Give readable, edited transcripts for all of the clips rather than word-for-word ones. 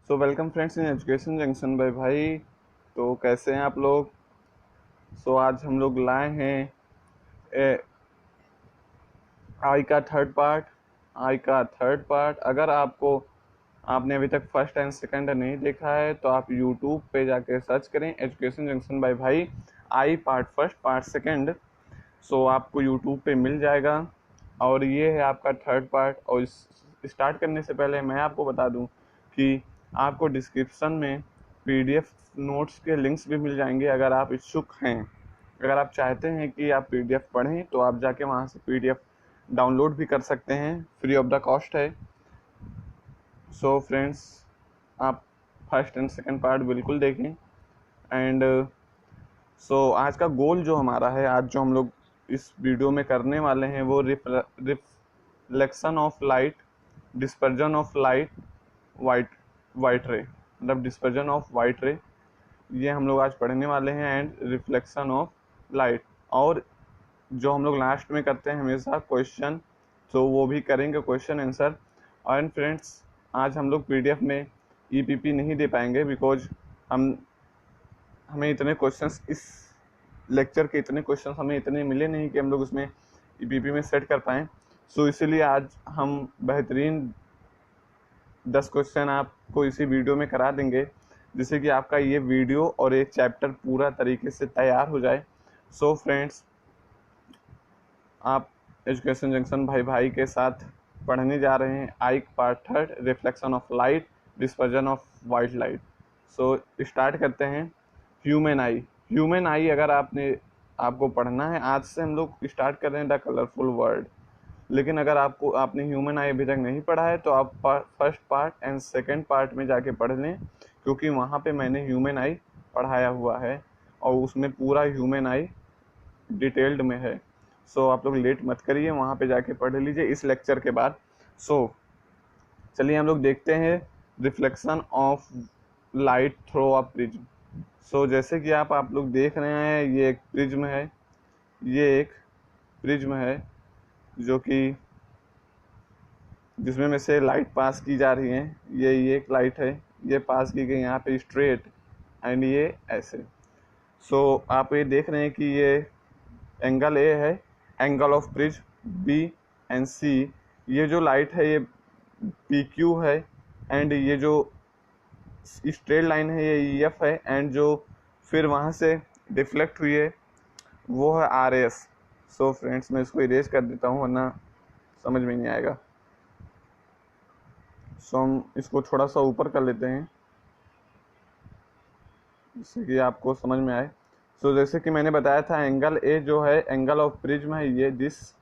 So welcome friends in education junction by भाई। तो कैसे हैं आप लोग। आज हम लोग लाए हैं आई का थर्ड पार्ट। अगर आपने अभी तक फर्स्ट एंड सेकंड नहीं देखा है तो आप यूट्यूब पे जाके सर्च करें एजुकेशन जंक्शन बाय भाई, आई पार्ट फर्स्ट पार्ट सेकंड। आपको यूट्यूब पे मिल जाएगा और ये है आपका थर्ड पार्ट। और स्टार्ट करने से पहले मैं आपको बता दूं कि आपको डिस्क्रिप्शन में पीडीएफ नोट्स के लिंक्स भी मिल जाएंगे। अगर आप इच्छुक हैं, अगर आप चाहते हैं कि आप पीडीएफ पढ़ें तो आप जाके वहाँ से पीडीएफ डाउनलोड भी कर सकते हैं, फ्री ऑफ द कॉस्ट है। फ्रेंड्स, आप फर्स्ट एंड सेकंड पार्ट बिल्कुल देखें। एंड आज का गोल जो हमारा है, आज जो हम लोग इस वीडियो में करने वाले हैं वो reflection of light, dispersion of light, white white रे, मतलब डिस्पर्जन ऑफ वाइट रे, ये हम लोग आज पढ़ने वाले हैं। एंड रिफ्लेक्शन ऑफ लाइट, और जो हम लोग लास्ट में करते हैं हमेशा क्वेश्चन, तो वो भी करेंगे क्वेश्चन आंसर। एंड फ्रेंड्स, आज हम लोग पीडीएफ में ईपीपी नहीं दे पाएंगे बिकॉज हमें इतने क्वेश्चंस इस लेक्चर के इतने क्वेश्चंस हमें इतने मिले नहीं कि हम लोग उसमें ईपीपी में सेट कर पाएँ। इसीलिए आज हम बेहतरीन 10 क्वेश्चन आपको इसी वीडियो में करा देंगे, जिससे कि आपका ये वीडियो और एक चैप्टर पूरा तरीके से तैयार हो जाए। फ्रेंड्स, आप एजुकेशन जंक्शन भाई भाई के साथ पढ़ने जा रहे हैं आई part third, reflection of light, dispersion of white light. Start करते हैं। ह्यूमन आई अगर आपको पढ़ना है, आज से हम लोग स्टार्ट कर रहे हैं द कलरफुल वर्ल्ड। लेकिन अगर आपने ह्यूमन आई अभी तक नहीं पढ़ा है तो आप first part and second part में जाके पढ़ लें, क्योंकि वहाँ पे मैंने ह्यूमन आई पढ़ाया हुआ है और उसमें पूरा ह्यूमन आई डिटेल्ड में है। आप लोग लेट मत करिए, वहाँ पे जाके पढ़ लीजिए इस लेक्चर के बाद। चलिए हम लोग देखते हैं reflection of light through a prism. जैसे कि आप लोग देख रहे हैं, ये एक प्रिज्म है, ये एक प्रिज्म है जो कि जिसमें से लाइट पास की जा रही है। ये एक लाइट है, ये पास की गई यहाँ पे स्ट्रेट, एंड ये ऐसे। आप ये देख रहे हैं कि ये एंगल ए है, angle of prism B and C. ये जो लाइट है ये पी क्यू है, एंड ये जो स्ट्रेट लाइन है ये ई एफ है, एंड जो फिर वहाँ से रिफ्लेक्ट हुई है वो है आर एस। फ्रेंड्स, मैं इसको इरेज कर देता हूँ वरना समझ में नहीं आएगा। हम इसको थोड़ा सा ऊपर कर लेते हैं जिससे कि आपको समझ में आए। जैसे कि मैंने बताया था, एंगल ए जो है एंगल ऑफ प्रिज्म है, ये दिस।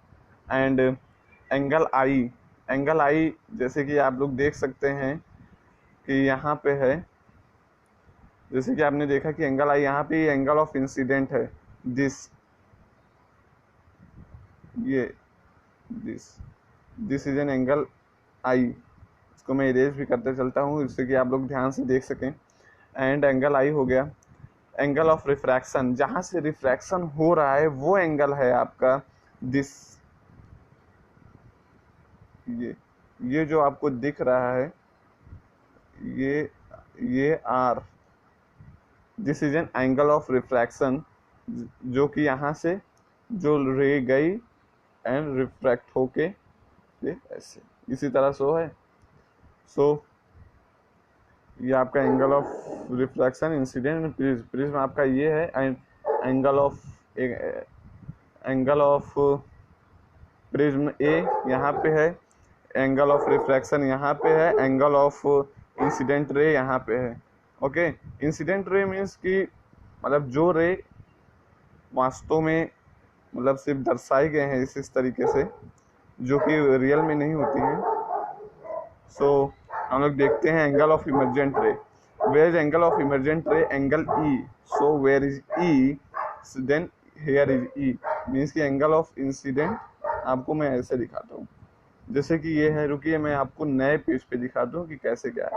एंड एंगल आई जैसे कि आप लोग देख सकते हैं कि यहाँ पे है, जैसे कि आपने देखा कि एंगल आई यहाँ पे एंगल ऑफ इंसिडेंट है, दिस, ये दिस इज एन एंगल आई। इसको मैं इरेज भी करते चलता हूँ जिससे कि आप लोग ध्यान से देख सकें। एंड एंगल आई हो गया। एंगल ऑफ रिफ्रैक्शन, जहाँ से रिफ्रैक्शन हो रहा है वो एंगल है आपका दिस, ये जो आपको दिख रहा है, ये r, this is an angle of refraction, जो कि यहाँ से जो रे गई एंड रिफ्रैक्ट होके ये ऐसे इसी तरह है। ये आपका angle of reflection incident prism आपका ये है। एंड एंगल ऑफ प्रिज्म ए यहाँ पे है, एंगल ऑफ रिफ्रैक्शन यहाँ पे है, एंगल ऑफ इंसिडेंट रे यहाँ पे है। ओके, इंसिडेंट रे मीन्स कि मतलब जो रे वास्तव में मतलब सिर्फ दर्शाए गए हैं इस तरीके से, जो कि रियल में नहीं होती हैं। हम लोग देखते हैं angle of emergent ray. Where is angle of emergent ray? Angle e. Where is e? Then here is e, means कि एंगल ऑफ इंसिडेंट आपको मैं ऐसे दिखाता हूँ, जैसे कि ये है। रुकिए मैं आपको नए पेज पे दिखा दूँ कि कैसे क्या है।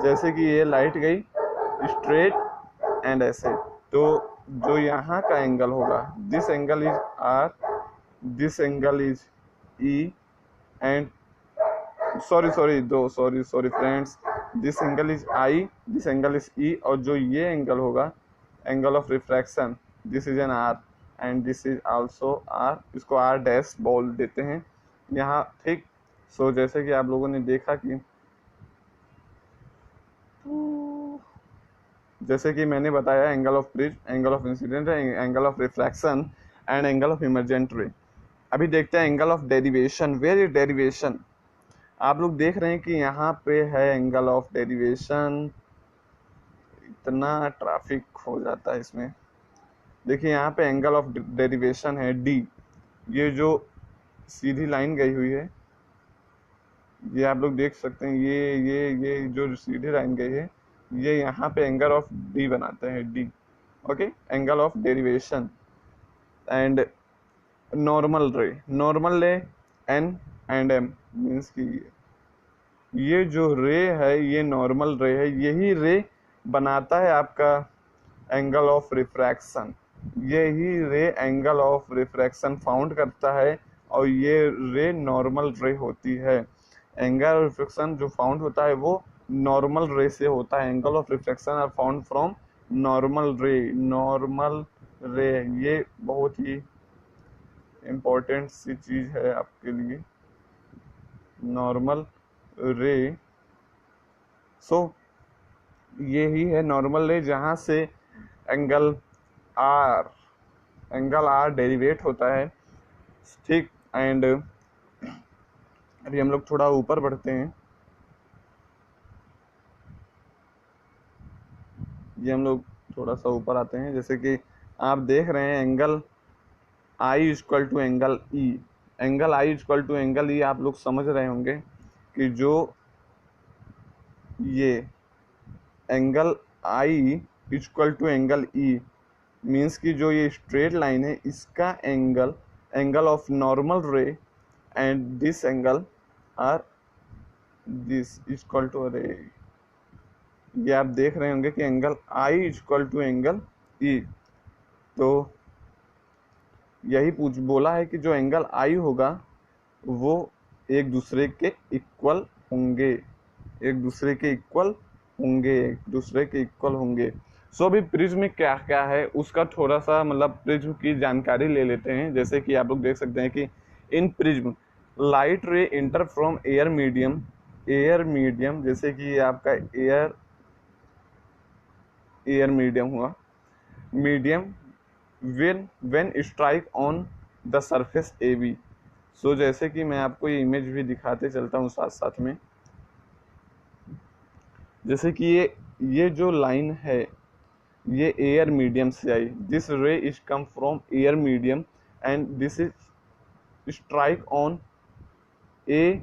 जैसे कि ये लाइट गई स्ट्रेट एंड ऐसे, तो जो यहाँ का एंगल होगा, this angle is R, this angle is E, and sorry friends, this angle is I, this angle is E, और जो ये एंगल होगा angle of refraction, this is an R and this is also R, इसको R dash बोल देते हैं यहाँ, ठीक। सो जैसे कि आप लोगों ने देखा कि जैसे कि मैंने बताया angle of prism, angle of incident, angle of refraction and angle of emergent ray. अभी देखते हैं angle of derivation. Where is derivation? आप लोग देख रहे हैं कि यहाँ पे है एंगल ऑफ डेरिवेशन, इतना ट्रैफिक हो जाता है इसमें। देखिए यहाँ पे एंगल ऑफ डेरिवेशन है डी, ये जो सीधी लाइन गई हुई है, ये आप लोग देख सकते हैं, ये जो सीधी लाइन गई है, ये यहाँ पे एंगल ऑफ डी बनाते हैं, D, okay, angle of derivation. And normal रे एन एंड एम, मीन्स कि ये जो रे है ये नॉर्मल रे है, यही रे बनाता है आपका एंगल ऑफ रिफ्रैक्शन, यही रे एंगल ऑफ रिफ्रैक्शन फाउंड करता है, और ये रे नॉर्मल रे होती है। एंगल ऑफ रिफ्रैक्शन जो फाउंड होता है वो नॉर्मल रे से होता है। Angle of refraction are found from normal ray. Normal ray ये बहुत ही इम्पोर्टेंट सी चीज है आपके लिए, नॉर्मल रे। सो यही है नॉर्मल रे जहाँ से एंगल आर डेरिवेट होता है, ठीक। एंड अभी हम लोग थोड़ा ऊपर बढ़ते हैं, ये हम लोग थोड़ा सा ऊपर आते हैं। जैसे कि आप देख रहे हैं angle i equal to angle e, angle i equal to angle e, आप लोग समझ रहे होंगे कि जो ये angle i equal to angle e means कि जो ये स्ट्रेट लाइन है इसका angle of normal ray and this angle r this equal to ray. ये आप देख रहे होंगे कि angle i equal to angle e, तो यही बोला है कि जो एंगल आई होगा वो एक दूसरे के इक्वल होंगे, एक दूसरे के इक्वल होंगे, एक दूसरे के इक्वल होंगे। सो अभी प्रिज्म में क्या क्या है उसका थोड़ा सा मतलब प्रिज्म की जानकारी ले लेते हैं। जैसे कि आप लोग देख सकते हैं कि इन prism light ray enter from air medium, जैसे कि आपका एयर मीडियम हुआ, medium when strike on the surface AB। So जैसे कि मैं आपको ये इमेज भी दिखाते चलता हूँ साथ साथ में। जैसे कि ये जो लाइन है ये एयर मीडियम से आई, this ray is come from air medium and this is strike on A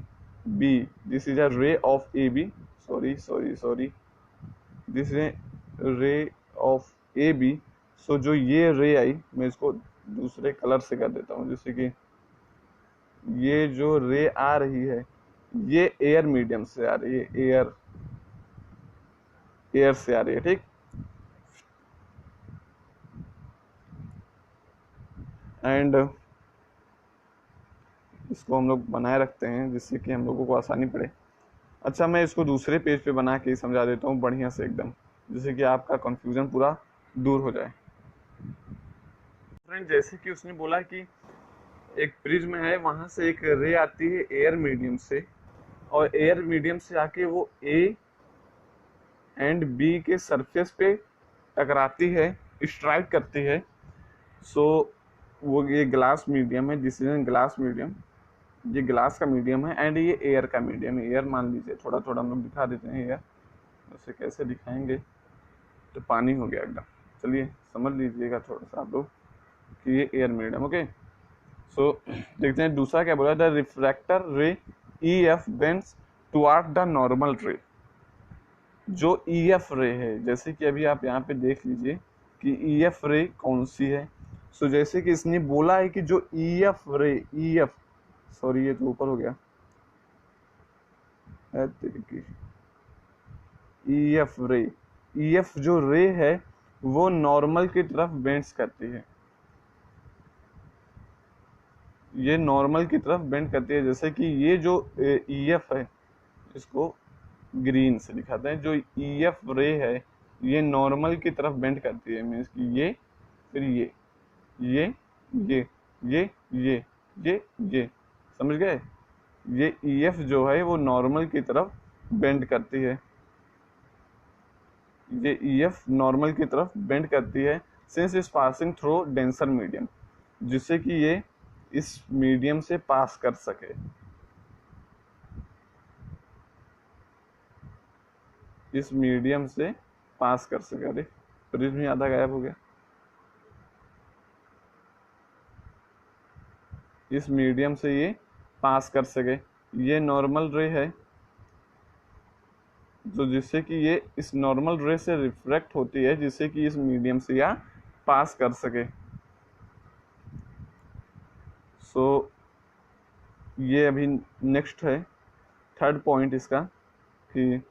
B, this is a ray of A B, sorry this is ray of A B. So जो ये रे आई, मैं इसको दूसरे colour से कर देता हूँ, जैसे कि ये जो रे आ रही है ये एयर मीडियम से आ रही है, एयर से आ रही है, ठीक। एंड इसको हम लोग बनाए रखते हैं जिससे कि हम लोगों को आसानी पड़े। अच्छा, मैं इसको दूसरे पेज पे बना के समझा देता हूँ बढ़िया से एकदम, जिससे कि आपका कंफ्यूजन पूरा दूर हो जाए। फ्रेंड, जैसे कि उसने बोला कि एक प्रिज्म है, वहां से एक रे आती है एयर मीडियम से, और एयर मीडियम से आके वो ए एंड बी के सरफेस पे टकराती है, स्ट्राइक करती है। सो वो ये ग्लास मीडियम है, दिस इज ग्लास मीडियम, ये ग्लास का मीडियम है एंड ये एयर का मीडियम है। एयर मान लीजिए, थोड़ा थोड़ा हम लोग दिखा देते हैं एयर, वैसे कैसे दिखाएंगे तो पानी हो गया एकदम। चलिए समझ लीजिएगा थोड़ा सा आप लोग कि ये एयर मीडियम, ओके। सो देखते हैं दूसरा क्या बोला, the refractor ray e f bends toward the normal ray. जो ई एफ रे है, जैसे कि अभी आप यहाँ पे देख लीजिए कि ई एफ रे कौन सी है। सो जैसे कि इसने बोला है कि जो ई एफ रे, सॉरी ये तो ऊपर हो गया, ई एफ जो रे है वो नॉर्मल की तरफ बेंड्स करती है, ये नॉर्मल की तरफ बेंड करती है। जैसे कि ये जो ई एफ है, इसको ग्रीन से दिखाते हैं। जो EF रे है ये नॉर्मल की तरफ बेंड करती है, मीन्स कि ये, फिर ये, ये, ये, ये, ये, ये, समझ गए? ये EF जो है वो नॉर्मल की तरफ बेंड करती है, ये EF नॉर्मल की तरफ बेंड करती है, since is passing through denser medium, जिससे कि ये इस मीडियम से पास कर सके, इस मीडियम से पास कर सके। अरे प्रिज्म आधा गायब हो गया। इस मीडियम से ये पास कर सके। ये नॉर्मल रे है, जो जिससे कि ये इस नॉर्मल रे से रिफ्रैक्ट होती है, जिससे कि इस मीडियम से यह पास कर सके। सो ये अभी नेक्स्ट है, थर्ड पॉइंट इसका, कि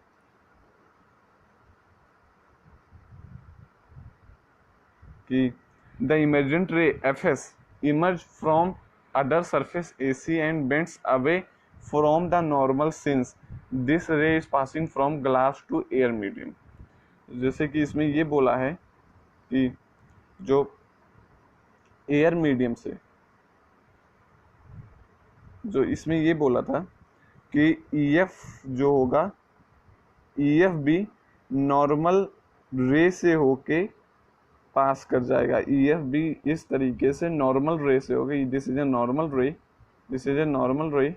द इमर्जेंट रे FS emerge from other surface AC and bends away from the normal since this ray is passing from glass to air medium। जैसे कि इसमें ये बोला है कि जो एयर मीडियम से, जो इसमें ये बोला था कि EF जो होगा, EF भी नॉर्मल रे से होके पास कर जाएगा। EF भी इस तरीके से नॉर्मल रे से होगा। दिस इज ए नॉर्मल रे, दिस इज ए नॉर्मल रे,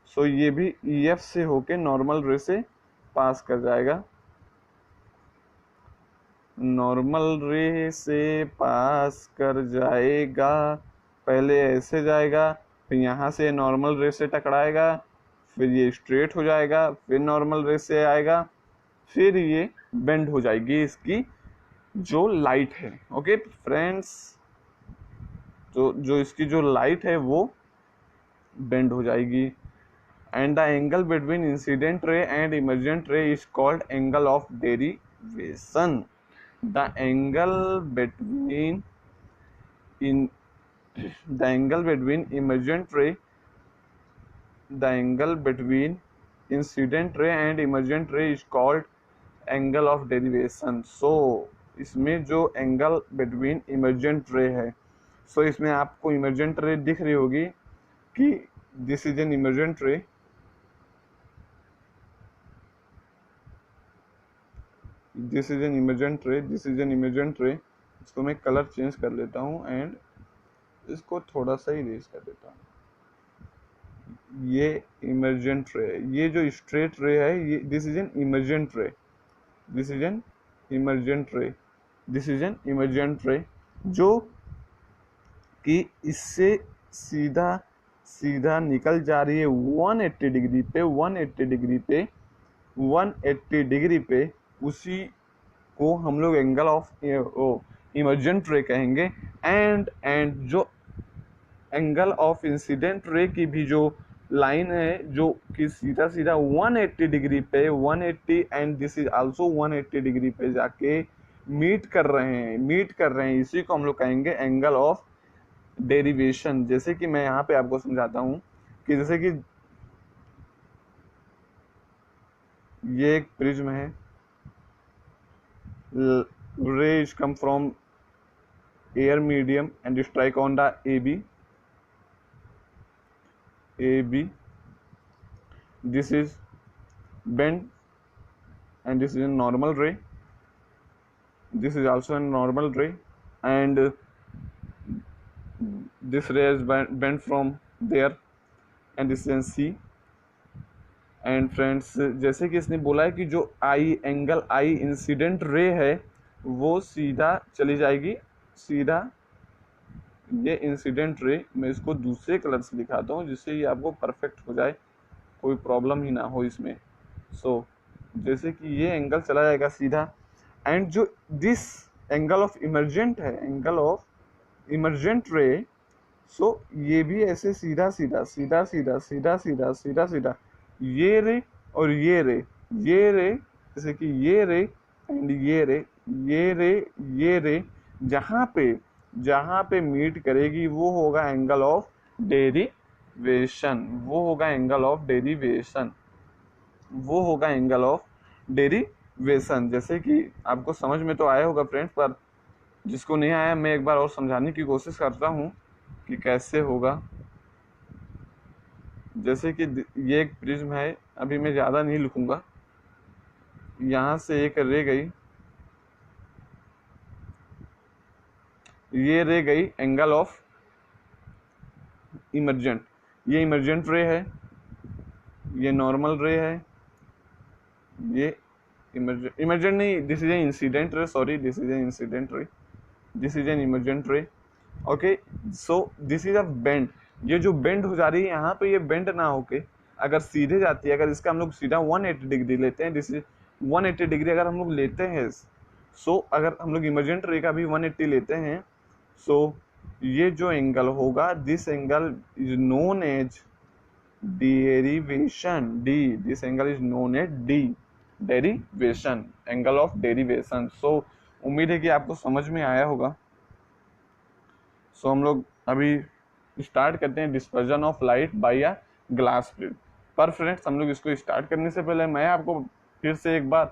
सो ये भी EF से होके नॉर्मल रे से पास कर जाएगा, नॉर्मल रे से पास कर जाएगा। पहले ऐसे जाएगा, फिर यहाँ से नॉर्मल रे से टकराएगा, फिर ये स्ट्रेट हो जाएगा, फिर नॉर्मल रे से आएगा, फिर ये बेंड हो जाएगी इसकी जो लाइट है। ओके फ्रेंड्स, जो इसकी जो लाइट है वो बेंड हो जाएगी। And the angle between incident रे एंड इमर्जेंट रे is called angle of derivation. The angle between emergent रे, the angle between incident ray and emergent ray is called angle of derivation। so इसमें जो angle between emergent रे है, सो इसमें आपको emergent रे दिख रही होगी कि दिस इज एन इमर्जेंट रे, दिस इज एन इमर्जेंट रे, दिस इज एन इमर्जेंट रे। इसको मैं कलर चेंज कर लेता हूँ एंड इसको थोड़ा सा ही रेज कर देता हूँ। ये इमर्जेंट रे, ये जो स्ट्रेट रे है ये, दिस इज एन इमर्जेंट रे, दिस इज एन इमर्जेंट रे, दिस इज एन इमर्जेंट रे, जो कि इससे सीधा सीधा निकल जा रही है 180 डिग्री पे, 180 डिग्री पे, 180 डिग्री पे। उसी को हम लोग एंगल ऑफ इमर्जेंट रे कहेंगे। एंड जो एंगल ऑफ इंसिडेंट रे की भी जो लाइन है, जो कि सीधा सीधा 180 डिग्री पे, 180 and this is also 180 degree पे जाके मीट कर रहे हैं, इसी को हम लोग कहेंगे एंगल ऑफ डेरिवेशन। जैसे कि मैं यहाँ पे आपको समझाता हूँ कि जैसे कि ये एक प्रिज्म है, rays come from air medium and strike on the AB, this is bend and this is a normal ray, this is also a normal ray, and this ray is bent from there and this is C। And friends, जैसे कि इसने बोला है कि जो angle आई incident ray है वो सीधा चली जाएगी, सीधा ये इंसिडेंट रे, मैं इसको दूसरे कलर से दिखाता हूँ जिससे ये आपको परफेक्ट हो जाए, कोई प्रॉब्लम ही ना हो इसमें। सो जैसे कि ये एंगल चला जाएगा सीधा, एंड जो दिस एंगल ऑफ इमर्जेंट है, एंगल ऑफ इमर्जेंट रे, सो ये भी ऐसे सीधा सीधा सीधा सीधा सीधा सीधा सीधा सीधा ये रे और ये रे, जैसे कि ये रे एंड ये रे, ये रे जहाँ पे मीट करेगी वो होगा एंगल ऑफ डेरिवेशन, वो होगा एंगल ऑफ डेरिवेशन। वो होगा एंगल ऑफ डेरिवेशन। जैसे कि आपको समझ में तो आया होगा फ्रेंड्स, पर जिसको नहीं आया मैं एक बार और समझाने की कोशिश करता हूँ कि कैसे होगा। जैसे कि ये एक प्रिज्म है, अभी मैं ज़्यादा नहीं लिखूंगा, यहाँ से एक रे गई, ये रे गई एंगल ऑफ इमर्जेंट, ये इमर्जेंट रे है, ये नॉर्मल रे है, ये इमर्जेंट नहीं, this is an incident ray, sorry this is an incident ray, this is N emergent रे। Okay, so this is a bend, ये जो बेंड हो जा रही है यहाँ पे, ये बेंड ना होके अगर सीधे जाती है, अगर इसका हम लोग सीधा 180 डिग्री लेते हैं, दिस इज 180 डिग्री अगर हम लोग लेते हैं, सो अगर हम लोग इमर्जेंट रे का भी 180 लेते हैं, सो ये जो एंगल होगा, this angle is known as derivation, D, this angle is known as D, derivation, angle of derivation. So उम्मीद है कि आपको समझ में आया होगा। सो हम लोग अभी स्टार्ट करते हैं dispersion of light by a glass prism. पर फ्रेंड्स हम लोग इसको स्टार्ट करने से पहले मैं आपको फिर से एक बार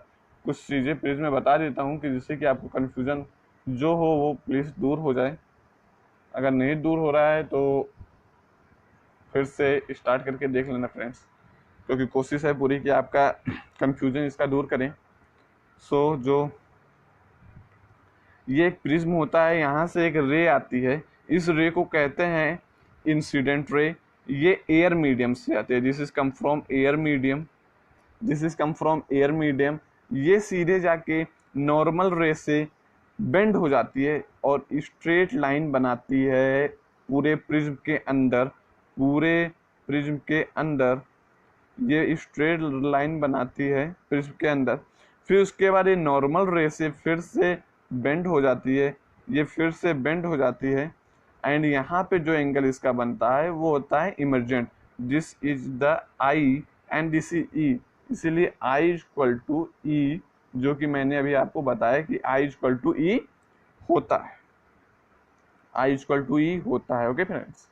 कुछ चीज़ें प्रिज्म में बता देता हूँ कि जिससे कि आपको कन्फ्यूजन जो हो वो प्लीज़ दूर हो जाए। अगर नहीं दूर हो रहा है तो फिर से स्टार्ट करके देख लेना फ्रेंड्स, क्योंकि कोशिश है पूरी कि आपका कन्फ्यूजन इसका दूर करें। सो जो ये एक प्रिज्म होता है, यहाँ से एक रे आती है, इस रे को कहते हैं इंसिडेंट रे। ये एयर मीडियम से आते हैं, this is come from air medium, this is come from air medium. ये सीधे जाके नॉर्मल रे से बेंड हो जाती है और स्ट्रेट लाइन बनाती है पूरे प्रिज्म के अंदर, पूरे प्रिज्म के अंदर ये स्ट्रेट लाइन बनाती है प्रिज्म के अंदर। फिर उसके बाद ये नॉर्मल रे से फिर से बेंड हो जाती है, ये फिर से बेंड हो जाती है, एंड यहाँ पे जो एंगल इसका बनता है वो होता है emergent, this is the I and this is E. इसीलिए आई इक्वल टू ई, जो कि मैंने अभी आपको बताया कि आई इक्वल टू ई होता है, आई इक्वल टू ई होता है। ओके फ्रेंड्स,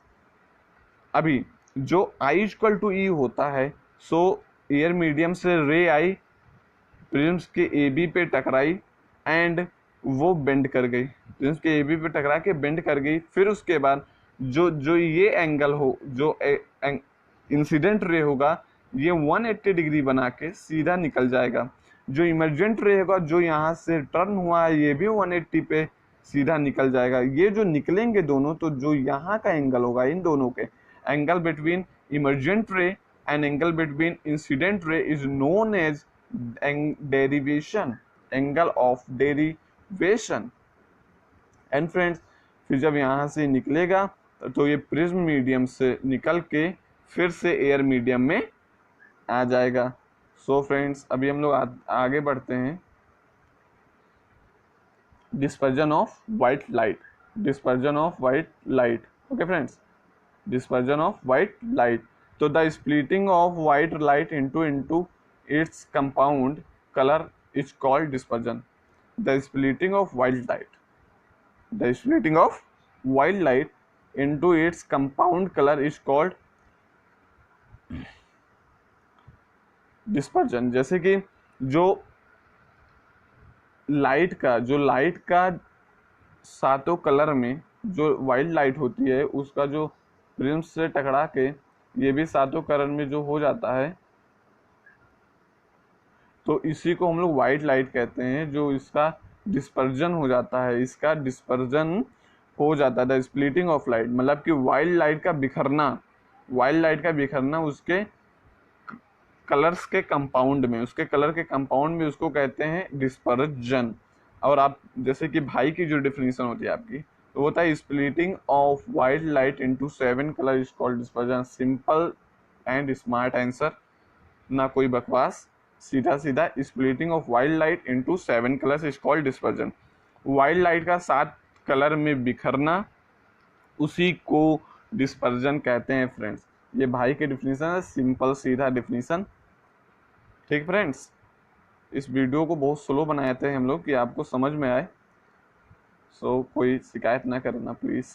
अभी जो आई इक्वल टू ई होता है, सो एयर मीडियम से रे आई प्रिज्म के ए बी पे टकराई एंड वो बेंड कर गई, प्रिज्म के ए बी पे टकरा के बेंड कर गई। फिर उसके बाद जो जो ये एंगल हो, जो इंसिडेंट रे होगा, ये 180 डिग्री बना के सीधा निकल जाएगा। जो इमर्जेंट रे होगा, जो यहाँ से टर्न हुआ है, ये भी 180 पे सीधा निकल जाएगा। ये जो निकलेंगे दोनों, तो जो यहाँ का एंगल होगा, इन दोनों के angle between emergent ray and angle between incident ray is known as derivation, angle of derivation. And friends, फिर जब यहाँ से निकलेगा तो ये प्रिज्म मीडियम से निकल के फिर से एयर मीडियम में आ जाएगा। सो फ्रेंड्स, अभी हम लोग आगे बढ़ते हैं। Dispersion of white light, dispersion of white light. Okay friends, dispersion of white light. So the splitting of white light into its compound color is called dispersion. The splitting of white light, the splitting of white light into its compound color is called dispersion. जैसे कि जो light का सातों colour में जो white light होती है, उसका जो प्रिज्म से टकरा के ये भी सातों कलर में जो हो जाता है, तो इसी को हम लोग वाइट लाइट कहते हैं। जो इसका डिस्पर्जन हो जाता है, इसका डिस्पर्जन हो जाता है, द स्प्लिटिंग ऑफ लाइट, मतलब कि वाइट लाइट का बिखरना, वाइट लाइट का बिखरना उसके कलर्स के कंपाउंड में, उसके कलर के कंपाउंड में, उसको कहते हैं डिस्पर्जन। और आप जैसे कि भाई की जो डेफिनेशन होती है आपकी, तो होता है splitting of white light into 7 colour is called dispersion. Simple and smart answer, ना कोई बकवास, सीधा सीधा, splitting of white light into 7 colours is called dispersion. White light का 7 कलर में बिखरना, उसी को डिस्पर्जन कहते हैं फ्रेंड्स। ये भाई के डिफिनीशन है, सिंपल सीधा डिफिनीशन। ठीक फ्रेंड्स, इस वीडियो को बहुत स्लो बनाए थे हम लोग कि आपको समझ में आए। सो कोई शिकायत ना करना प्लीज़।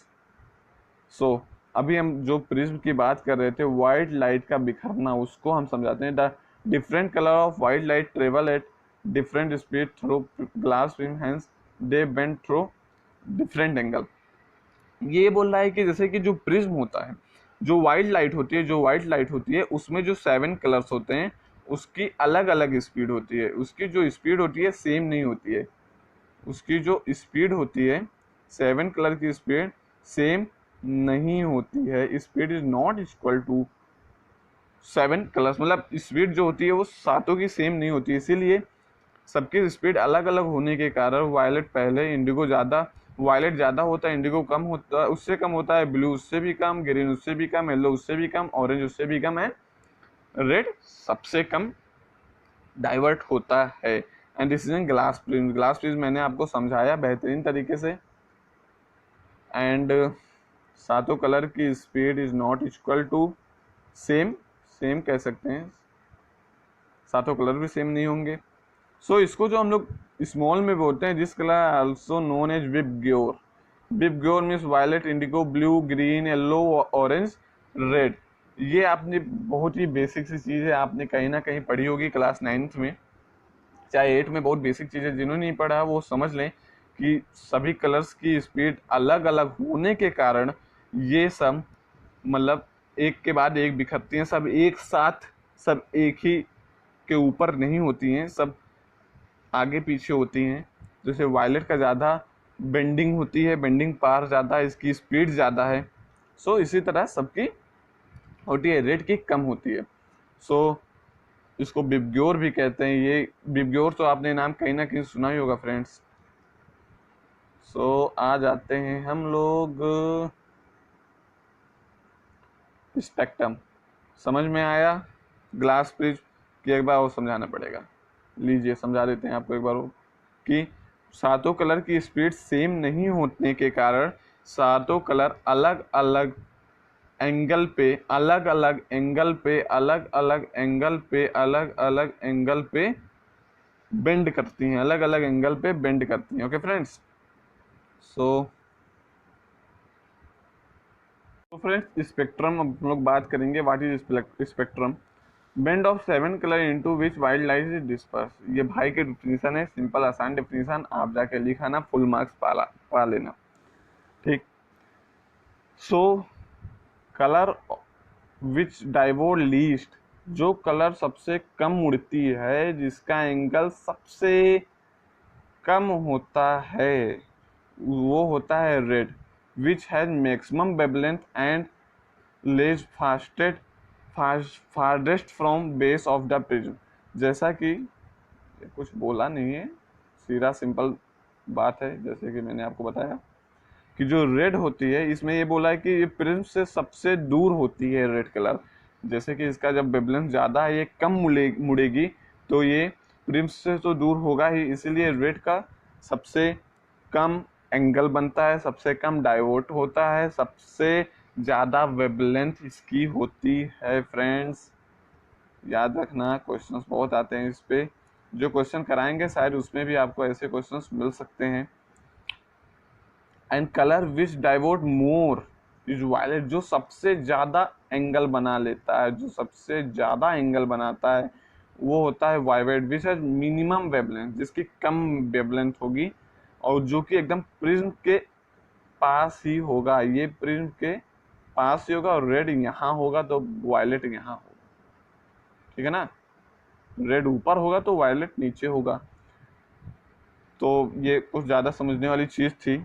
सो अभी हम जो प्रिज्म की बात कर रहे थे, वाइट लाइट का बिखरना, उसको हम समझाते हैं। The Different color of white light travel at different speed through glass film, hence they bend through different angle. ये बोल रहा है कि जैसे कि जो प्रिज्म होता है, जो व्हाइट लाइट होती है उसमें जो 7 कलर्स होते हैं उसकी अलग अलग स्पीड होती है, उसकी जो स्पीड होती है सेम नहीं होती है, उसकी जो स्पीड होती है 7 कलर की स्पीड सेम नहीं होती है, speed is not equal to 7 colours, मतलब स्पीड जो होती है वो सातों की सेम नहीं होती, इसीलिए सबकी स्पीड अलग अलग होने के कारण वायलेट पहले, इंडिगो ज़्यादा, वायलेट ज़्यादा होता है, इंडिगो कम होता है, उससे कम होता है, ब्लू उससे भी कम, ग्रीन उससे भी कम, येलो उससे भी कम, ऑरेंज उससे भी कम है, रेड सबसे कम डाइवर्ट होता है। And this is in glass prism. Glass prism मैंने आपको समझाया बेहतरीन तरीके से। एंड सातों कलर की speed is not equal to same कह सकते हैं, सातों कलर भी सेम नहीं होंगे। सो इसको जो हम लोग स्मॉल में बोलते हैं, जिस colour also known as VIBGYOR. VIBGYOR means violet, indigo, blue, green, yellow, orange, red. ये आपने बहुत ही बेसिक सी चीज़ है, आपने कहीं ना कहीं पढ़ी होगी क्लास 9th में, चाहे 8 में, बहुत बेसिक चीज़ें। जिन्होंने नहीं पढ़ा वो समझ लें कि सभी कलर्स की स्पीड अलग अलग होने के कारण ये सब मतलब एक के बाद एक बिखरती हैं, सब एक साथ, सब एक ही के ऊपर नहीं होती हैं, सब आगे पीछे होती हैं। जैसे वायलेट का ज़्यादा बेंडिंग होती है, बेंडिंग पावर ज़्यादा है, इसकी स्पीड ज़्यादा है। सो इसी तरह सबकी होती है, रेड की कम होती है। सो इसको बिबग्योर भी कहते हैं। ये बिबग्योर तो आपने नाम कहीं ना कहीं सुना ही होगा फ्रेंड्स। सो आ जाते हैं हम लोग स्पेक्ट्रम। समझ में आया ग्लास प्रिज्म कि एक बार और समझाना पड़ेगा? लीजिए समझा देते हैं आपको एक बार वो, कि सातों कलर की स्पीड सेम नहीं होने के कारण सातों कलर अलग अलग एंगल पे, अलग अलग एंगल पे, अलग अलग एंगल पे, अलग अलग एंगल पे बेंड करती हैं, अलग अलग एंगल पे बेंड करती हैं। Okay friends. So friends spectrum अब हम लोग बात करेंगे। What is spectrum? Bend of 7 colour into which wild light is disperse. ये भाई के डिफिनीशन है, सिंपल आसान डिफिनीशन, आप जाके लिखाना, फुल मार्क्स पा लेना, ठीक। सो कलर विच डाइवोर लीस्ट, जो कलर सबसे कम उड़ती है, जिसका एंगल सबसे कम होता है, वो होता है red. Which has maximum wavelength and lays farthest from base of the prism. जैसा कि कुछ बोला नहीं है, सीधा सिंपल बात है, जैसे कि मैंने आपको बताया कि जो रेड होती है, इसमें ये बोला है कि ये प्रिज्म से सबसे दूर होती है रेड कलर। जैसे कि इसका जब वेवलेंथ ज़्यादा है, ये कम मुड़ेगी, तो ये प्रिज्म से तो दूर होगा ही, इसीलिए रेड का सबसे कम एंगल बनता है, सबसे कम डाइवर्ट होता है, सबसे ज़्यादा वेवलेंथ इसकी होती है। फ्रेंड्स याद रखना, क्वेश्चंस बहुत आते हैं इस पे, जो क्वेश्चन कराएंगे शायद उसमें भी आपको ऐसे क्वेश्चंस मिल सकते हैं। And colour which divert more is violet, जो सबसे ज्यादा एंगल बना लेता है, जो सबसे ज्यादा एंगल बनाता है वो होता है violet. Which has minimum wavelength, जिसकी कम वेवलेंथ होगी और जो कि एकदम प्रिज्म के पास ही होगा, ये प्रिज्म के पास ही होगा, और रेड यहाँ होगा तो वायलेट यहाँ होगा, ठीक है ना। रेड ऊपर होगा तो वायलेट नीचे होगा। तो ये कुछ ज़्यादा समझने वाली चीज़ थी,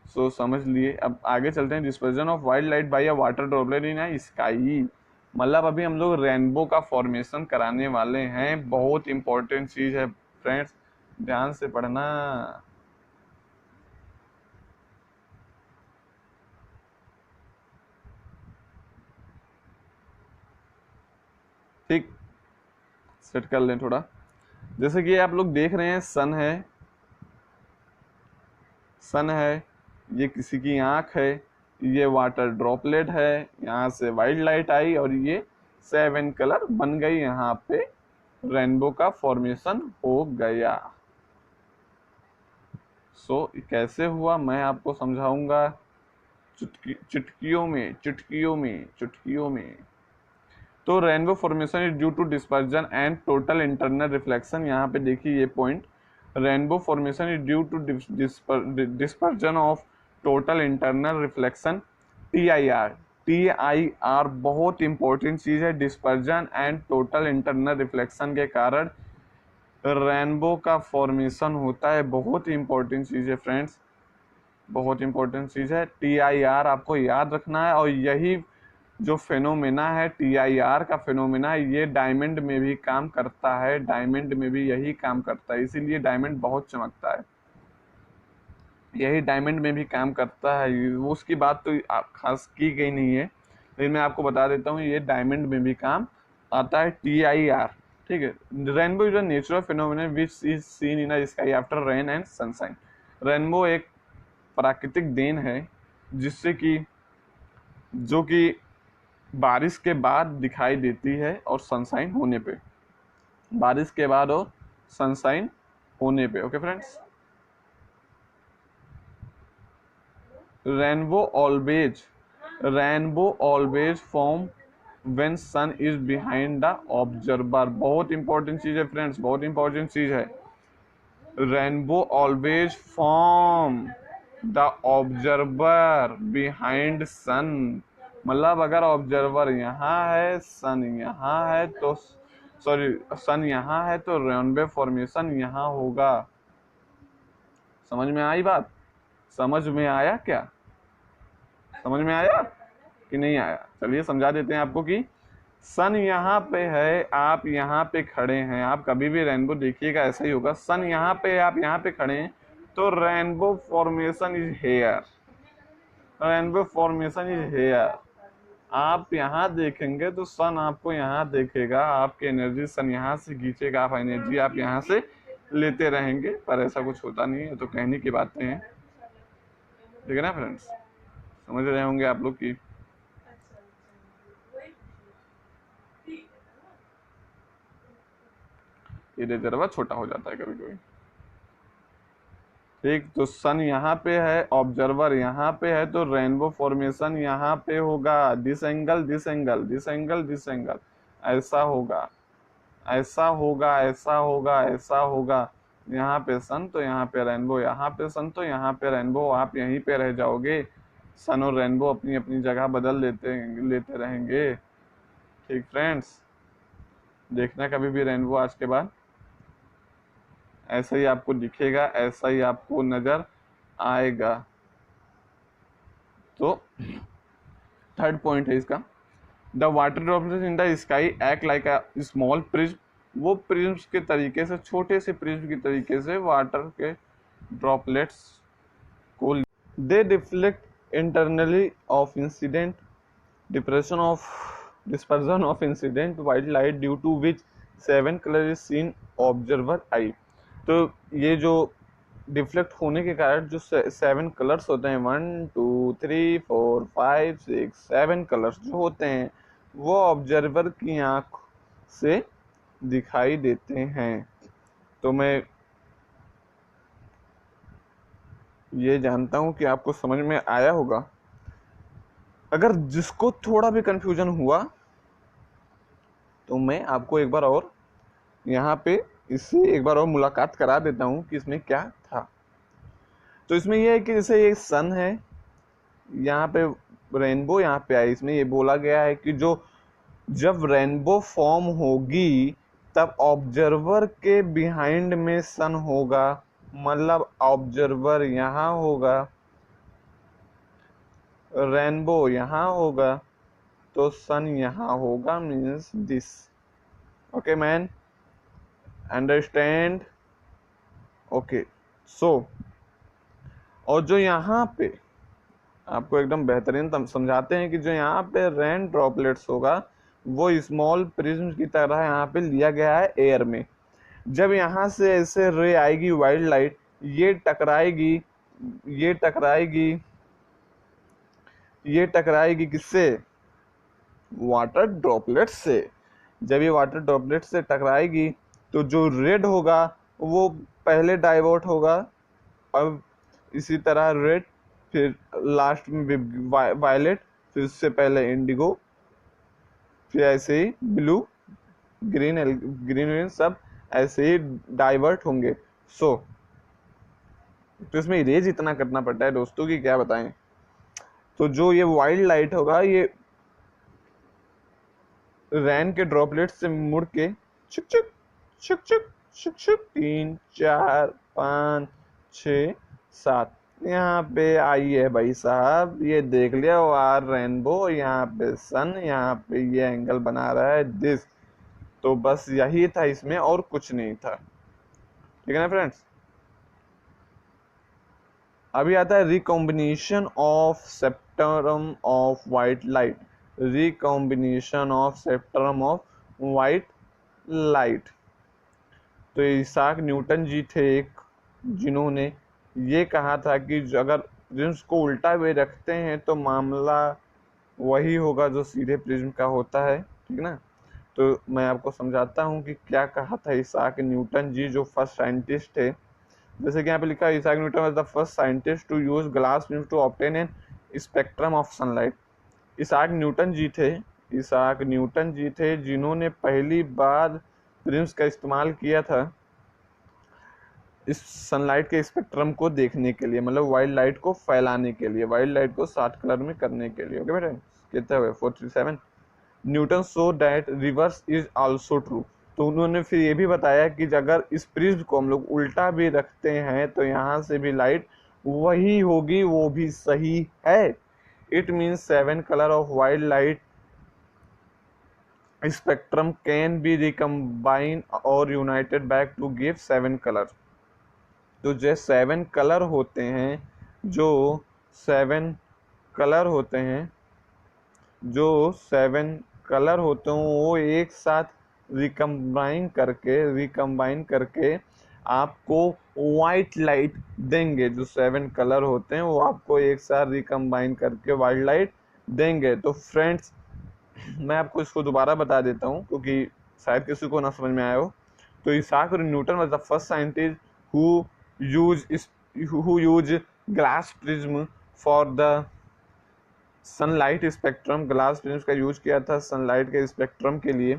सो समझ लिए। अब आगे चलते हैं। Dispersion of wild light by a water droplet in a sky, मतलब अभी हम लोग रेनबो का फॉर्मेशन कराने वाले हैं, बहुत इंपॉर्टेंट चीज़ है फ्रेंड्स, ध्यान से पढ़ना। ठीक, सेट कर लें थोड़ा। जैसे कि आप लोग देख रहे हैं, सन है, ये किसी की आंख है, ये वाटर ड्रॉपलेट है, यहाँ से वाइल्ड लाइट आई और ये 7 कलर बन गई, यहाँ पे रेनबो का फॉर्मेशन हो गया। सो कैसे हुआ मैं आपको समझाऊंगा चुटकियों में। तो rainbow formation is due to dispersion and total internal reflection. यहाँ पे देखिए ये point, rainbow formation is due to dispersion of total internal reflection, TIR। TIR बहुत इंपॉर्टेंट चीज है। Dispersion and total internal reflection के कारण रेनबो का फॉर्मेशन होता है। बहुत ही इंपॉर्टेंट चीज है फ्रेंड्स, बहुत इंपॉर्टेंट चीज है। TIR आपको याद रखना है। और यही जो फेनोमेना है, TIR का फेनोमेना, ये डायमंड में भी काम करता है। डायमंड में भी यही काम करता है, इसीलिए डायमंड बहुत चमकता है। यही डायमंड में भी काम करता है। उसकी बात तो खास की गई नहीं है, लेकिन मैं आपको बता देता हूँ ये डायमंड में भी काम आता है, TIR। ठीक है। Rainbow is a natural phenomena which is seen in a sky after rain and sunshine. Rainbow एक प्राकृतिक देन है जिससे कि जो कि बारिश के बाद दिखाई देती है और सनशाइन होने पे, बारिश के बाद और सनशाइन होने पे। Okay friends, rainbow always form when sun is behind the observer. बहुत इंपॉर्टेंट चीज है फ्रेंड्स, बहुत इंपॉर्टेंट चीज है। Rainbow always form the observer behind sun. मतलब अगर ऑब्जर्वर यहाँ है, सन यहाँ है, तो सॉरी सन यहाँ है तो रेनबो फॉर्मेशन यहाँ होगा। समझ में आई बात? समझ में आया क्या? समझ में आया कि नहीं आया? चलिए समझा देते हैं आपको कि सन यहाँ पे है, आप यहाँ पे खड़े हैं। आप कभी भी रेनबो देखिएगा ऐसा ही होगा। सन यहाँ पे है, आप यहाँ पे खड़े हैं, तो rainbow formation is here. Rainbow formation is here. आप यहाँ देखेंगे तो सन आपको यहाँ देखेगा, आपकी एनर्जी सन यहाँ से खींचेगा, आप एनर्जी आप यहाँ से लेते रहेंगे, पर ऐसा कुछ होता नहीं है। तो कहने की बातें हैं, ठीक है ना फ्रेंड्स? समझ रहे होंगे आप लोग की ये रेजरवा छोटा हो जाता है कभी कभी। ठीक, तो सन यहाँ पे है, ऑब्जर्वर यहाँ पे है, तो रेनबो फॉर्मेशन यहाँ पे होगा। This angle, this angle, this angle, this angle, ऐसा होगा, ऐसा होगा, ऐसा होगा, ऐसा होगा। यहाँ पे सन तो यहाँ पे रेनबो, यहाँ पे सन तो यहाँ पे रेनबो। आप यहीं पे रह जाओगे, सन और रेनबो अपनी अपनी जगह बदल लेते रहेंगे। ठीक फ्रेंड्स, देखना कभी भी रेनबो आज के बाद ऐसा ही आपको दिखेगा, ऐसा ही आपको नजर आएगा। तो थर्ड पॉइंट है इसका, the water droplets in the sky act like a small prism. वो प्रिज्म के तरीके से, छोटे से प्रिज्म के तरीके से वाटर के ड्रॉपलेट्स को दे reflect internally of incident dispersion of incident white light due to which 7 color is seen observer eye। तो ये जो डिफ्लेक्ट होने के कारण जो 7 कलर्स होते हैं, 1 2 3 4 5 6 7 कलर्स जो होते हैं, वो ऑब्जर्वर की आंख से दिखाई देते हैं। तो मैं ये जानता हूं कि आपको समझ में आया होगा। अगर जिसको थोड़ा भी कंफ्यूजन हुआ तो मैं आपको एक बार और यहाँ पे इससे एक बार और मुलाकात करा देता हूँ कि इसमें क्या था। तो इसमें यह है कि जैसे ये सन है, यहाँ पे रेनबो यहाँ पे आई, इसमें ये बोला गया है कि जो जब रेनबो फॉर्म होगी तब ऑब्जर्वर के बिहाइंड में सन होगा। मतलब ऑब्जर्वर यहाँ होगा, रेनबो यहाँ होगा, तो सन यहाँ होगा, means this. Okay man, understand? Okay, so और जो यहाँ पे आपको एकदम बेहतरीन समझाते हैं कि जो यहाँ पे रेन ड्रॉपलेट्स होगा वो स्मॉल प्रिज्म की तरह यहाँ पे लिया गया है एयर में। जब यहाँ से ऐसे रे आएगी वाइल्ड लाइट, ये टकराएगी, ये टकराएगी, ये टकराएगी किससे? वाटर ड्रॉपलेट से। जब ये वाटर ड्रॉपलेट से टकराएगी तो जो रेड होगा वो पहले डाइवर्ट होगा, अब इसी तरह रेड, फिर लास्ट में वायलेट, फिर उससे पहले इंडिगो, फिर ऐसे ही ब्लू, ग्रीन, ग्रीन सब ऐसे ही डाइवर्ट होंगे। सो तो इसमें इरेज इतना करना पड़ता है दोस्तों कि क्या बताएं। तो जो ये वाइल्ड लाइट होगा ये रैन के ड्रॉपलेट से मुड़ के छुक छुक छुक छुक छुक छुक 3 4 5 6 7 यहाँ पे आई है भाई साहब, ये देख लिया आर रेनबो, यहाँ पे सन, यहाँ पे ये एंगल बना रहा है दिस। तो बस यही था इसमें और कुछ नहीं था, ठीक है ना फ्रेंड्स। अभी आता है recombination of spectrum of white light. Recombination of spectrum of white light. तो इसाक न्यूटन जी थे एक, जिन्होंने ये कहा था कि अगर प्रिज्म को उल्टा हुए रखते हैं तो मामला वही होगा जो सीधे प्रिज्म का होता है, ठीक ना। तो मैं आपको समझाता हूँ कि क्या कहा था इसाक न्यूटन जी, जो फर्स्ट साइंटिस्ट थे। जैसे कि यहाँ पे लिखा है, Isaac Newton was the first scientist to use glass prism to obtain an spectrum of sunlight. Isaac Newton ji थे, इसाक न्यूटन जी थे जिन्होंने पहली बार प्रिज्म का इस्तेमाल किया था इस सनलाइट के स्पेक्ट्रम को देखने के लिए, मतलब वाइल्ड लाइट को फैलाने के लिए, वाइल्ड लाइट को 60 कलर में करने के लिए। ओके बेटा, कितना हुआ 437। Newton so that reverse is also true. तो उन्होंने फिर ये भी बताया कि अगर इस प्रिज्म को हम लोग उल्टा भी रखते हैं तो यहाँ से भी लाइट वही होगी, वो भी सही है। It means 7 colour of wild light spectrum can be recombine और united back to give 7 colour. तो जो 7 कलर होते हैं, जो 7 कलर होते हैं, जो 7 कलर होते हैं वो एक साथ रिकम्बाइन करके आपको वाइट लाइट देंगे। जो 7 कलर होते हैं वो आपको एक साथ रिकम्बाइन करके वाइट लाइट देंगे। तो फ्रेंड्स मैं आपको इसको दोबारा बता देता हूँ क्योंकि शायद किसी को ना समझ में आया हो। तो Isaac Newton was the first scientist who use glass prism for the sunlight spectrum. Glass prism का यूज किया था सनलाइट के स्पेक्ट्रम के लिए।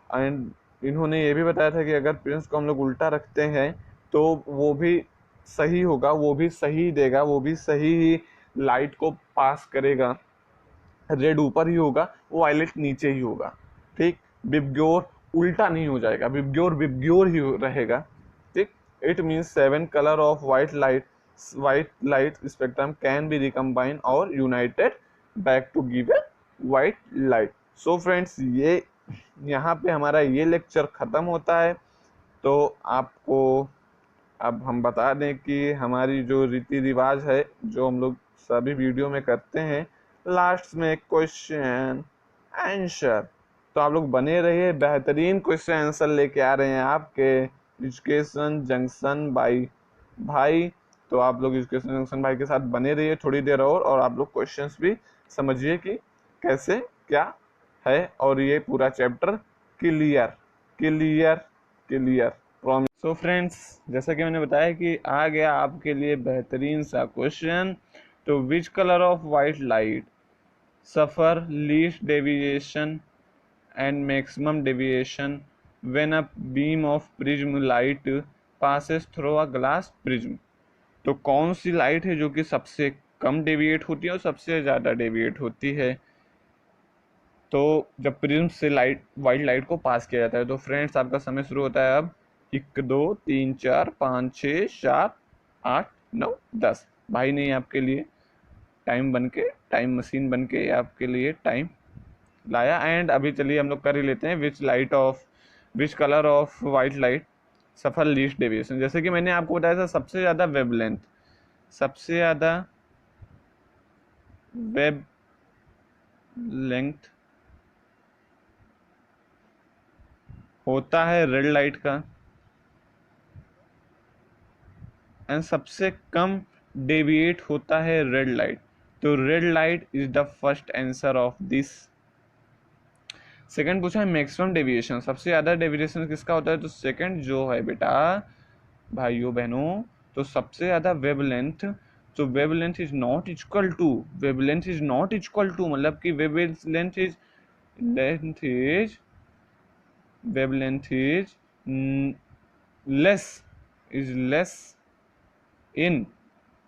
एंड इन्होंने ये भी बताया था कि अगर प्रिज्म को हम लोग उल्टा रखते हैं तो वो भी सही होगा, वो भी सही देगा, वो भी सही ही लाइट को पास करेगा। रेड ऊपर ही होगा, वायलेट नीचे ही होगा, ठीक। बिब्ग्योर उल्टा नहीं हो जाएगा, बिब्ग्योर ही रहेगा, ठीक। It means 7 colour of white light spectrum can be recombine और united back to give a white light. So friends ये यहाँ पे हमारा ये लेक्चर ख़त्म होता है। तो आपको अब हम बता दें कि हमारी जो रीति रिवाज है जो हम लोग सभी वीडियो में करते हैं, लास्ट में क्वेश्चन आंसर। तो आप लोग बने रहिए, बेहतरीन क्वेश्चन आंसर लेके आ रहे हैं आपके एजुकेशन जंक्शन भाई। तो आप लोग एजुकेशन जंक्शन भाई के साथ बने रहिए थोड़ी देर और आप लोग क्वेश्चंस भी समझिए कि कैसे क्या है, और ये पूरा chapter clear promise. So friends जैसा कि मैंने बताया कि आ गया आपके लिए बेहतरीन सा क्वेश्चन। तो which colour of white light suffer least deviation and maximum deviation when a beam of prism light passes through a glass prism। तो कौन सी लाइट है जो कि सबसे कम डेविएट होती है और सबसे ज़्यादा डेविएट होती है तो जब प्रिज्म से वाइट लाइट को पास किया जाता है। तो फ्रेंड्स आपका समय शुरू होता है अब। 1 2 3 4 5 6 7 8 9 10। भाई नहीं आपके लिए टाइम मशीन बन के आपके लिए टाइम लाया। एंड अभी चलिए हम लोग कर ही लेते हैं which colour of white light suffer least deviation. जैसे कि मैंने आपको बताया था सबसे ज़्यादा वेब लेंथ होता है रेड लाइट का, एंड सबसे कम डेविएट होता है रेड लाइट। तो red light is the first answer of this. Second पूछा है मैक्सिमम डेविएशन, सबसे ज़्यादा डेविएशन किसका होता है। तो सेकंड जो है बेटा भाइयों बहनों, तो सबसे ज़्यादा वेवलेंथ। तो wavelength is not equal to मतलब कि wavelength is length is wavelength is less in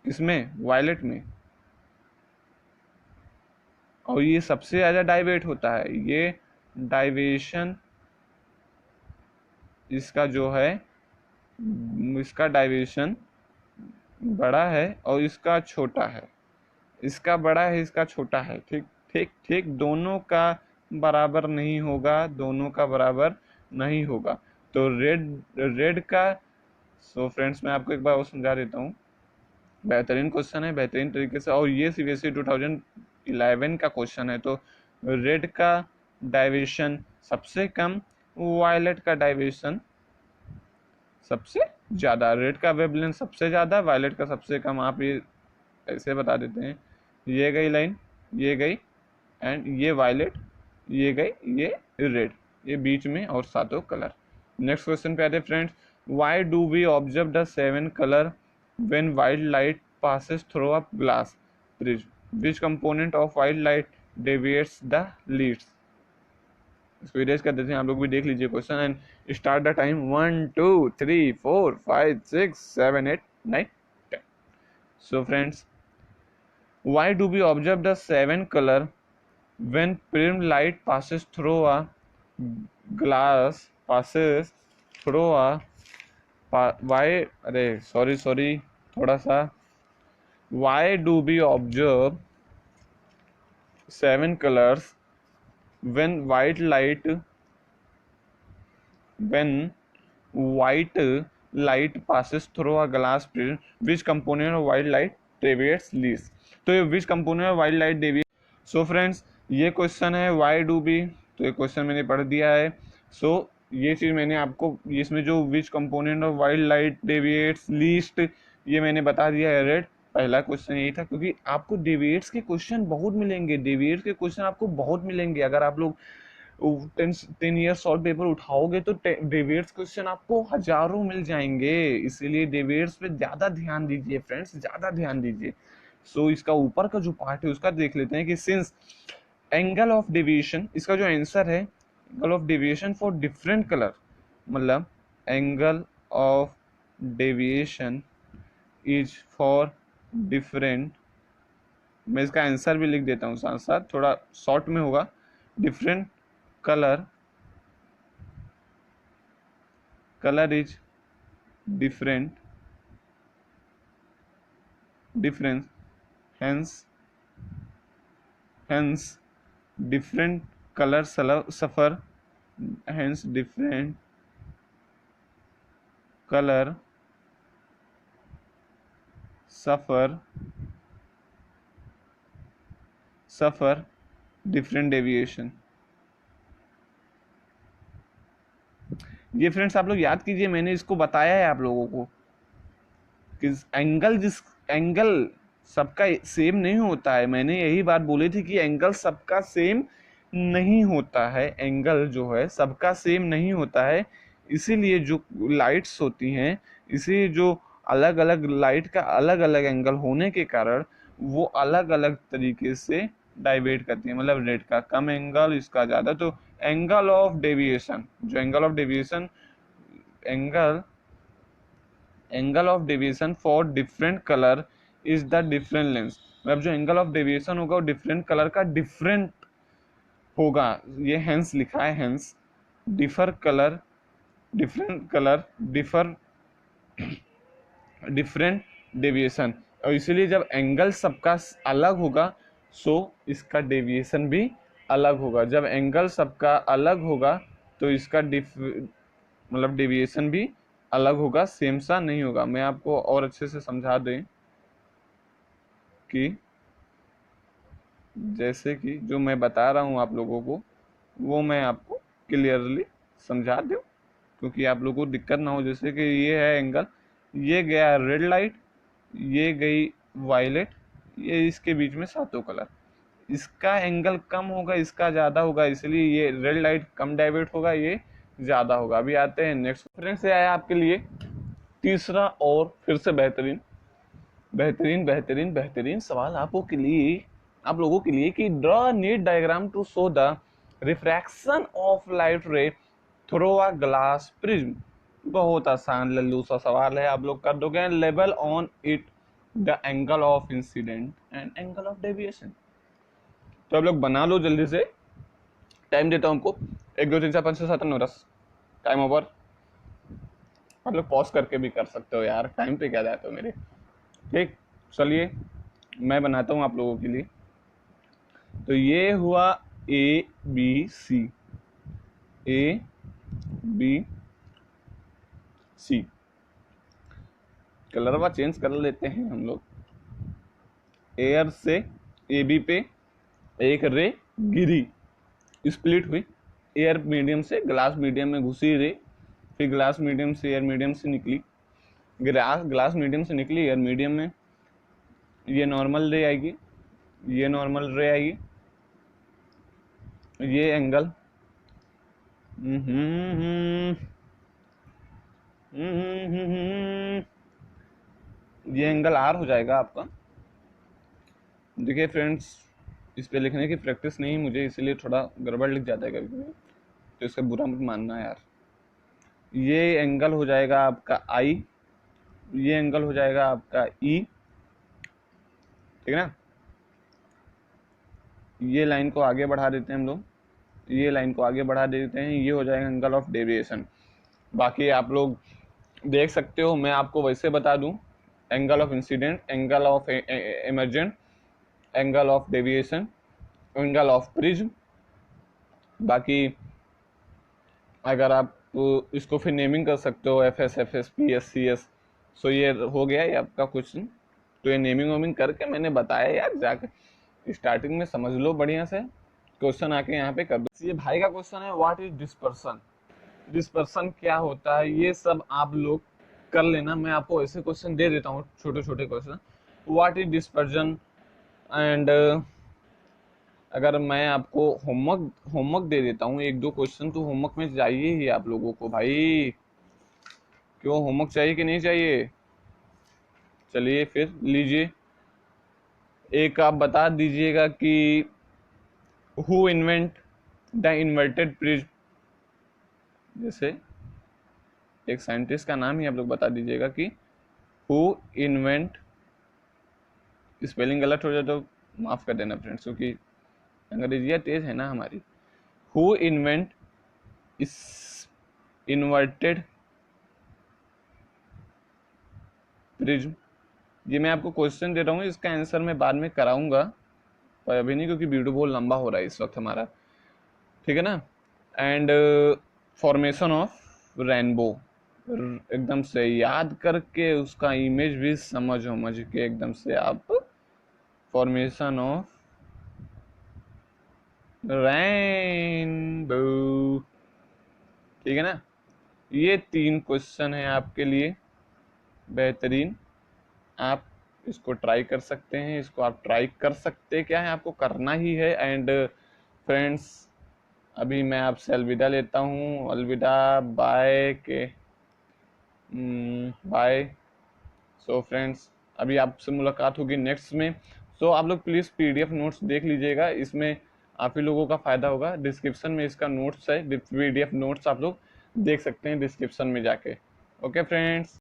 किसमें, वायलेट में, और ये सबसे ज्यादा डाइवेट होता है। ये डाइवेशन इसका जो है, इसका डाइवेशन बड़ा है और इसका छोटा है, इसका बड़ा है इसका छोटा है, ठीक ठीक ठीक, दोनों का बराबर नहीं होगा, दोनों का बराबर नहीं होगा। तो रेड का, सो फ्रेंड्स मैं आपको एक बार और समझा देता हूँ, बेहतरीन क्वेश्चन है, बेहतरीन तरीके से, और ये सीबीएसई 2011 का क्वेश्चन है। तो रेड का डाइवेशन सबसे कम, वायलेट का डाइवेशन सबसे ज़्यादा, रेड का वेवलेंथ सबसे ज़्यादा, वायलेट का सबसे कम। आप ये ऐसे बता देते हैं, ये गई लाइन, ये गई, एंड ये वायलेट, ये गई, ये रेड, ये बीच में, और सातों कलर। नेक्स्ट क्वेश्चन पे आते friends, why do we observe the 7 colour when white light passes through a glass bridge? Which component of white light deviates the least? इसको इरेज कर देते हैं, आप लोग भी देख लीजिए question and start the time. 1 2 3 4 5 6 7 8 9 10। So friends, why do we observe the 7 color when prim light passes through a glass, passes through a why, अरे सॉरी थोड़ा सा, why do we observe 7 colors when white light passes through a glass prism? Which component of white light deviates least? तो ये which component of white light deviates, so friends ये question है why do we, तो ये question मैंने पढ़ दिया है। सो ये चीज़ मैंने आपको, इसमें जो which component of white light deviates least, ये मैंने बता दिया है, रेड। पहला क्वेश्चन यही था, क्योंकि आपको डेविएट्स के क्वेश्चन बहुत मिलेंगे, डेविएट्स के क्वेश्चन आपको बहुत मिलेंगे। अगर आप लोग 10 ईयर सॉल्व पेपर उठाओगे तो डेविएट्स क्वेश्चन आपको हजारों मिल जाएंगे, इसीलिए डेविएट्स पे ज्यादा ध्यान दीजिए फ्रेंड्स, ज्यादा ध्यान दीजिए। सो इसका ऊपर का जो पार्ट है उसका देख लेते हैं कि सिंस एंगल ऑफ डेविएशन, इसका जो आंसर है, angle of deviation for different colour, मतलब angle of deviation is for different, मैं इसका आंसर भी लिख देता हूँ साथ साथ, थोड़ा शॉर्ट में होगा, different color is different, hence different colors suffer, hence different color suffer different deviation। ये फ्रेंड्स आप लोग याद कीजिए, मैंने इसको बताया है आप लोगों को कि एंगल सबका सेम नहीं होता है। मैंने यही बात बोली थी कि एंगल सबका सेम नहीं होता है, एंगल जो है सबका सेम नहीं होता है, इसीलिए जो लाइट्स होती हैं, इसी जो अलग अलग लाइट का अलग अलग एंगल होने के कारण वो अलग अलग तरीके से डाइवेट करती है। मतलब रेड का कम एंगल, इसका ज़्यादा। तो एंगल ऑफ डेविएशन, जो angle of deviation, angle of deviation for different colour is the different lens. मतलब जो एंगल ऑफ डेविएशन होगा वो डिफरेंट कलर का डिफरेंट होगा, ये हेंस लिखा है, hence different colour differ different deviation. और इसीलिए जब एंगल सबका अलग होगा सो इसका डेविएशन भी अलग होगा। जब एंगल सबका अलग होगा तो इसका मतलब डेविएशन भी अलग होगा, सेम सा नहीं होगा। मैं आपको और अच्छे से समझा दें कि जैसे कि जो मैं बता रहा हूँ आप लोगों को वो मैं आपको क्लियरली समझा दूँ, क्योंकि आप लोगों को दिक्कत ना हो। जैसे कि ये है एंगल, ये गया रेड लाइट, ये गई वायलेट, ये इसके बीच में सातों कलर, इसका एंगल कम होगा, इसका ज़्यादा होगा, इसलिए ये रेड लाइट कम डाइवर्ट होगा, ये ज़्यादा होगा। अभी आते हैं नेक्स्ट फ्रेंड्स, से आया आपके लिए तीसरा और फिर से बेहतरीन बेहतरीन बेहतरीन बेहतरीन सवाल आप लोगों के लिए कि draw neat diagram to show the refraction of light ray through a glass prism. बहुत आसान लल्लू सा सवाल है, आप लोग कर दोगे। Level on it the angle of incident and angle of deviation. तो आप लोग बना लो जल्दी से, टाइम देता हूँ आपको 1 2 3 4 5 6 7 8 9 10। Time over. आप लोग पॉज करके भी कर सकते हो यार, टाइम पे क्या जाते हो मेरे। ठीक, चलिए मैं बनाता हूँ आप लोगों के लिए। तो ये हुआ A B C, A B C. कलरवा चेंज कर लेते हैं हम लोग। एयर से ए बी पे एक रे गिरी, स्प्लिट हुई। एयर मीडियम से ग्लास मीडियम में घुसी रे, फिर ग्लास मीडियम से एयर मीडियम से निकली, ग्लास मीडियम से निकली एयर मीडियम में। ये नॉर्मल रे आएगी, ये नॉर्मल रे आएगी, ये एंगल ये एंगल आर हो जाएगा आपका। देखिए फ्रेंड्स, इस पे लिखने की प्रैक्टिस नहीं मुझे, इसीलिए थोड़ा गड़बड़ लिख जाता है कभी कभी, तो इसका बुरा मत मानना यार। ये एंगल हो जाएगा आपका आई, ये एंगल हो जाएगा आपका ई, ठीक है ना। ये लाइन को आगे बढ़ा देते हैं हम लोग, ये लाइन को आगे बढ़ा देते हैं, ये हो जाएगा एंगल ऑफ डेविएशन। बाकी आप लोग देख सकते हो, मैं आपको वैसे बता दूं, angle of incident, angle of emergent, angle of deviation, angle of prism. बाकी अगर आप इसको फिर नेमिंग कर सकते हो, F S, P S, C S. सो ये हो गया ये आपका क्वेश्चन। तो ये नेमिंग वेमिंग करके मैंने बताया यार, जाकर स्टार्टिंग में समझ लो बढ़िया से, क्वेश्चन आके यहाँ पे कर दो। ये भाई का क्वेश्चन है, व्हाट इज डिस्पर्सन। डिस्पर्सन क्या होता है, ये सब आप लोग कर लेना। मैं आपको ऐसे क्वेश्चन दे देता हूँ, छोटे छोटे question. What is dispersion and अगर मैं आपको होमवर्क दे देता हूँ 1 2 क्वेश्चन, तो होमवर्क में चाहिए ही आप लोगों को भाई। क्यों, होमवर्क चाहिए कि नहीं चाहिए? चलिए फिर लीजिए, एक आप बता दीजिएगा कि who invent the inverted prism. जैसे एक साइंटिस्ट का नाम ही आप लोग बता दीजिएगा कि हु इन्वेंट, स्पेलिंग गलत हो जाए तो माफ कर देना फ्रेंड्स, क्योंकि अंग्रेजिया तेज है ना हमारी। हु इन्वेंट इस इन्वर्टेड प्रिज्म। ये मैं आपको क्वेश्चन दे रहा हूँ, इसका आंसर मैं बाद में कराऊंगा, पर अभी नहीं, क्योंकि वीडियो बहुत लंबा हो रहा है इस वक्त हमारा, ठीक है ना। एंड फॉर्मेशन ऑफ रेनबो, एकदम से याद करके उसका इमेज भी समझ के एकदम से आप फॉर्मेशन ऑफ रेनबो, ठीक है ना। ये 3 क्वेश्चन है आपके लिए बेहतरीन, आप इसको ट्राई कर सकते हैं, इसको आप ट्राई कर सकते, क्या है आपको करना ही है। एंड फ्रेंड्स, अभी मैं आपसे अलविदा लेता हूँ, अलविदा, बाय के बाय। सो फ्रेंड्स, अभी आपसे मुलाकात होगी नेक्स्ट में। सो आप लोग प्लीज़ PDF नोट्स देख लीजिएगा, इसमें आप ही लोगों का फ़ायदा होगा। डिस्क्रिप्शन में इसका नोट्स है, PDF नोट्स आप लोग देख सकते हैं डिस्क्रिप्शन में जाके। Okay friends.